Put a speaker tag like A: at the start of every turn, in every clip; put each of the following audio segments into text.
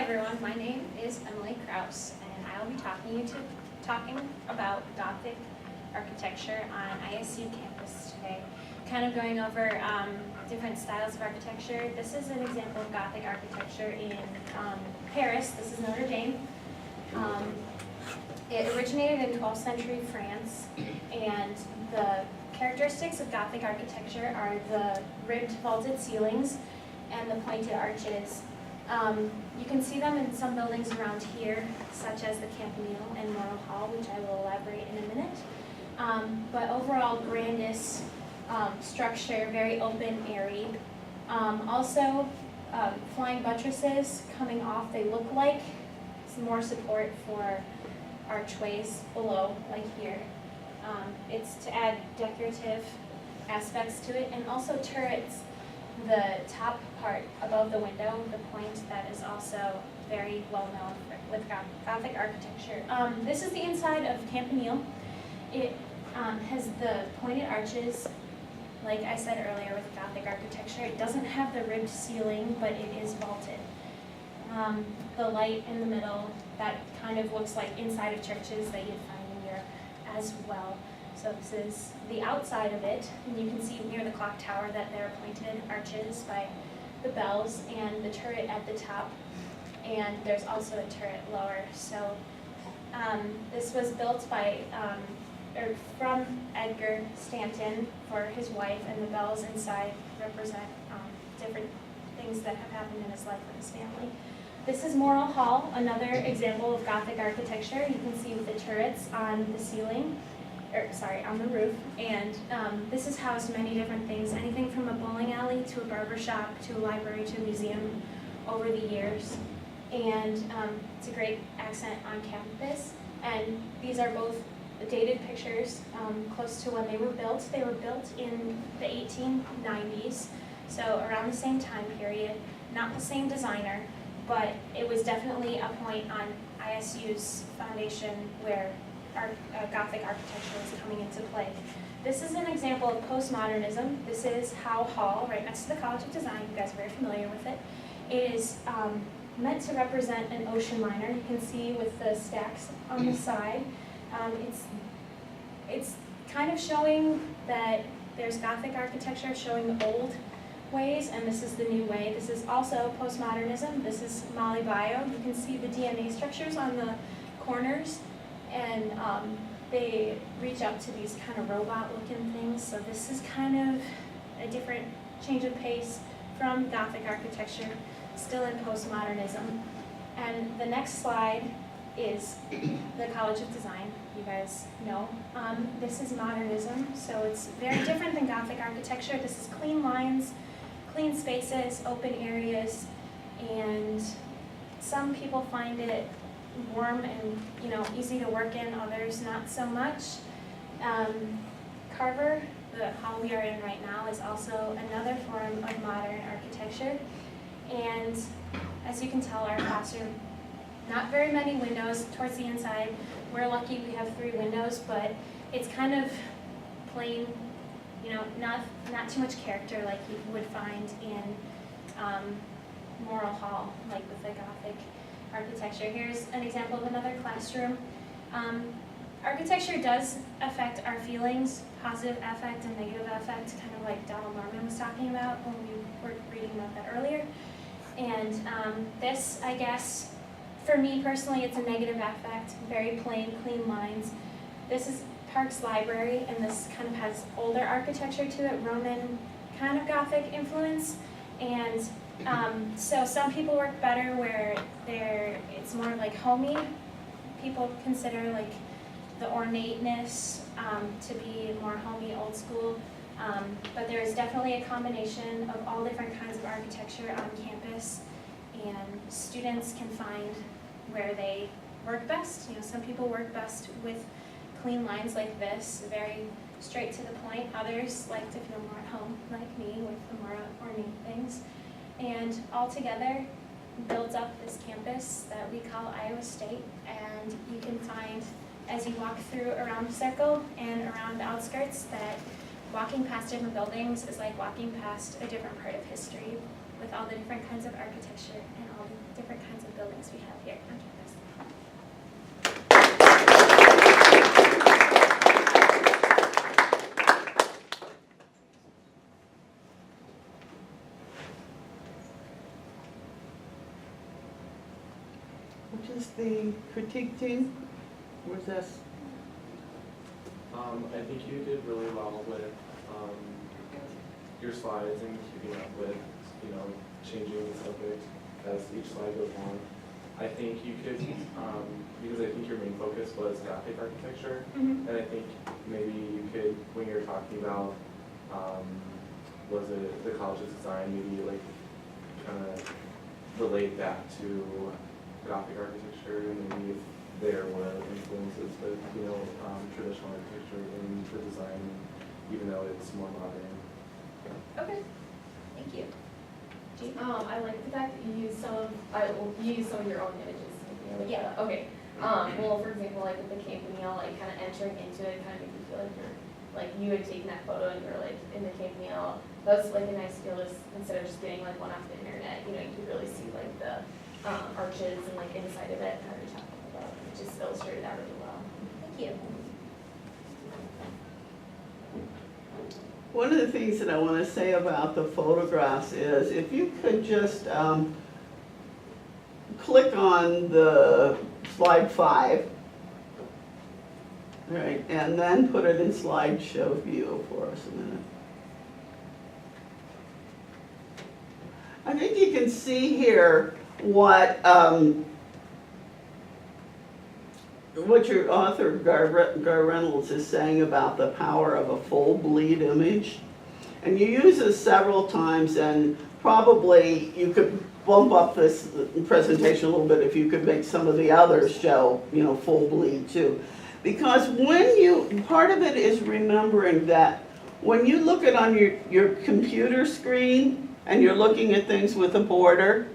A: everyone, my name is Emily Kraus, and I'll be talking about Gothic architecture on ISU campus today. Kind of going over different styles of architecture. This is an example of Gothic architecture in Paris. This is Notre Dame. It originated in 12th century France, and the characteristics of Gothic architecture are the ribbed vaulted ceilings and the pointed arches. You can see them in some buildings around here, such as the Campanile and Morrill Hall, which I will elaborate in a minute. But overall, grandest structure, very open, airy. Also, flying buttresses coming off, they look like some more support for archways below, like here. It's to add decorative aspects to it, and also turrets. The top part above the window, the point that is also very well known with Gothic architecture. This is the inside of Campanile. It has the pointed arches, like I said earlier with Gothic architecture. It doesn't have the ribbed ceiling, but it is vaulted. The light in the middle, that kind of looks like inside of churches that you'd find in Europe as well. So this is the outside of it, and you can see near the clock tower that there are pointed arches by the bells and the turret at the top, and there's also a turret lower. So this was built by, from Edgar Stanton for his wife, and the bells inside represent different things that have happened in his life with his family. This is Morrill Hall, another example of Gothic architecture. You can see with the turrets on the ceiling. On the roof, and this has housed many different things, anything from a bowling alley to a barber shop to a library to a museum over the years. And it's a great accent on campus. And these are both dated pictures close to when they were built. They were built in the 1890s, so around the same time period. Not the same designer, but it was definitely a point on ISU's foundation where Gothic architecture is coming into play. This is an example of postmodernism. This is Howe Hall, right next to the College of Design. You guys are very familiar with it. It is meant to represent an ocean liner. You can see with the stacks on the side. It's kind of showing that there's Gothic architecture showing the old ways, and this is the new way. This is also postmodernism. This is Mali Bio. You can see the DNA structures on the corners. And they reach up to these kind of robot-looking things. So this is kind of a different change of pace from Gothic architecture, still in postmodernism. And the next slide is the College of Design, you guys know. This is modernism, so it's very different than Gothic architecture. This is clean lines, clean spaces, open areas, and some people find it warm and easy to work in, others not so much. Carver, the hall we are in right now, is also another form of modern architecture. And as you can tell, our classroom, not very many windows towards the inside. We're lucky we have 3 windows, but it's kind of plain, not too much character like you would find in Morrill Hall, like with the Gothic architecture. Here's an example of another classroom. Architecture does affect our feelings, positive affect and negative affect, kind of like Donald Norman was talking about when we were reading about that earlier. And this, I guess, for me personally, it's a negative affect, very plain, clean lines. This is Park's Library, and this kind of has older architecture to it, Roman kind of Gothic influence. And so some people work better where it's more like homey. People consider like the ornateness to be more homey, old school. But there is definitely a combination of all different kinds of architecture on campus, and students can find where they work best. Some people work best with clean lines like this, very straight to the point. Others like to feel more at home, like me, with the more ornate things. And all together builds up this campus that we call Iowa State. And you can find, as you walk through around the circle and around the outskirts, that walking past different buildings is like walking past a different part of history with all the different kinds of architecture and all the different kinds of buildings we have here on campus.
B: Which is the critique team? Where's this?
C: I think you did really well with your slides and keeping up with, changing the subject as each slide goes on. I think you could, because I think your main focus was Gothic architecture, and I think maybe you could, when you're talking about, was it the college's design, maybe like kind of relate that to Gothic architecture, and maybe if there were influences with, traditional architecture in the design, even though it's more modern.
A: Okay, thank you.
D: I like the fact that you use some of your own images.
A: Yeah.
D: Okay. Well, for example, like with the campanile, like kind of entering into it, kind of make you feel like you had taken that photo and you're like in the campanile. That was like a nice feel, just instead of just getting like one off the internet. You could really see like the arches and like inside of it, kind of talking about. It just illustrated that really well.
A: Thank you.
B: One of the things that I want to say about the photographs is if you could just click on the slide 5, right, and then put it in slideshow view for us a minute. I think you can see here what your author, Gar Reynolds, is saying about the power of a full bleed image. And you use this several times, and probably you could bump up this presentation a little bit if you could make some of the others show, full bleed too. Because part of it is remembering that when you look at on your computer screen and you're looking at things with a border,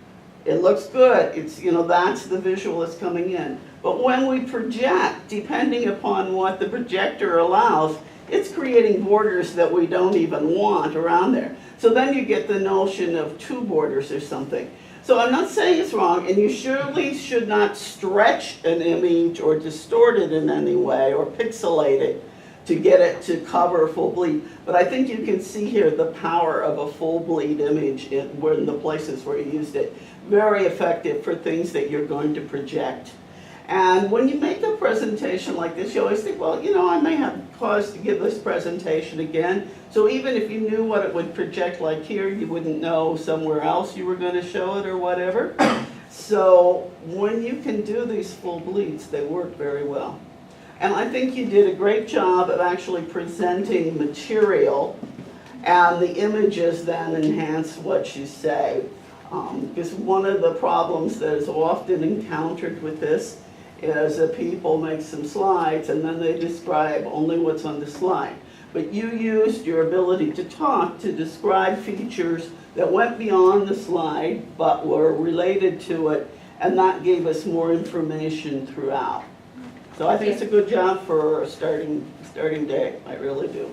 B: it looks good. It's, that's the visual that's coming in. But when we project, depending upon what the projector allows, it's creating borders that we don't even want around there. So then you get the notion of 2 borders or something. So I'm not saying it's wrong, and you surely should not stretch an image or distort it in any way or pixelate it to get it to cover full bleed. But I think you can see here the power of a full bleed image in the places where you used it. Very effective for things that you're going to project. And when you make a presentation like this, you always think, well, I may have cause to give this presentation again. So even if you knew what it would project like here, you wouldn't know somewhere else you were going to show it or whatever. So when you can do these full bleeds, they work very well. And I think you did a great job of actually presenting material, and the images then enhance what you say. Because one of the problems that is often encountered with this is that people make some slides and then they describe only what's on the slide. But you used your ability to talk to describe features that went beyond the slide but were related to it, and that gave us more information throughout. So I think it's a good job for a starting day. I really do.